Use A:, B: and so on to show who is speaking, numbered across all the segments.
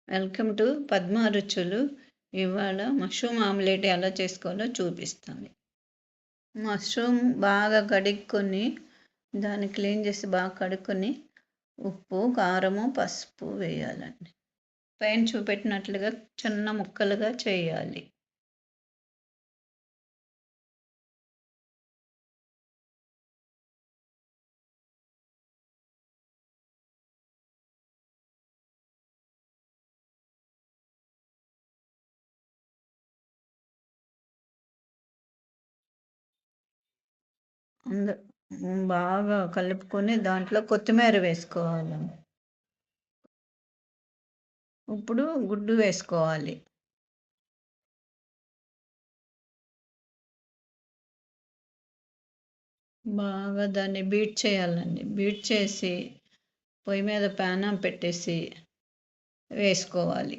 A: Welcome to Padma రుచులు. ఇవాళ mushroom omelette ఎలా చేసుకోవాలో చూపిస్తాను. మష్రూమ్ బాగా కడుక్కొని దాన్ని క్లీన్ చేసి బాగా కడుక్కొని ఉప్పు, కారము, పసుపు వేయాలండి. పైన చూపెట్టినట్లుగా చిన్న ముక్కలుగా చేయాలి. బాగా కలుపుకొని దాంట్లో కొత్తిమీర వేసుకోవాలి. ఇప్పుడు గుడ్డు వేసుకోవాలి. బాగా దాన్ని బీట్ చేయాలండి. బీట్ చేసి పొయ్యి మీద ప్యానం పెట్టేసి వేసుకోవాలి.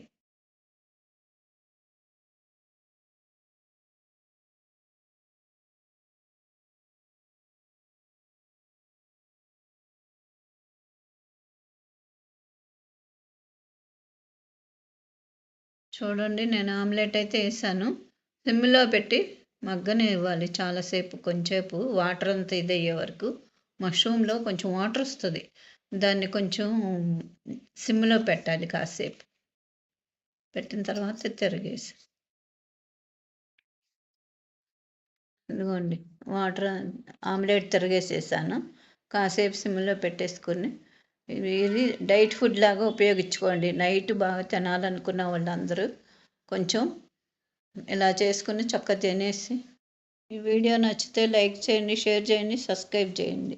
A: చూడండి, నేను ఆమ్లెట్ అయితే వేసాను. సిమ్లో పెట్టి మగ్గనివ్వాలి చాలాసేపు, కొంచెంసేపు వాటర్ అంతా ఇది అయ్యే వరకు. మష్రూమ్లో కొంచెం వాటర్ వస్తుంది, దాన్ని కొంచెం సిమ్లో పెట్టాలి. కాసేపు పెట్టిన తర్వాత తిరిగేసి, ఇదిగోండి వాటర్ ఆమ్లెట్ తిరిగేసేసాను. కాసేపు సిమ్లో పెట్టేసుకొని ఇది డైట్ ఫుడ్ లాగా ఉపయోగించుకోండి. నైట్ బాగా తినాలనుకున్న వాళ్ళందరూ కొంచెం ఇలా చేసుకుని చక్కగా తినేసి. ఈ వీడియో నచ్చితే లైక్ చేయండి, షేర్ చేయండి, సబ్స్క్రైబ్ చేయండి.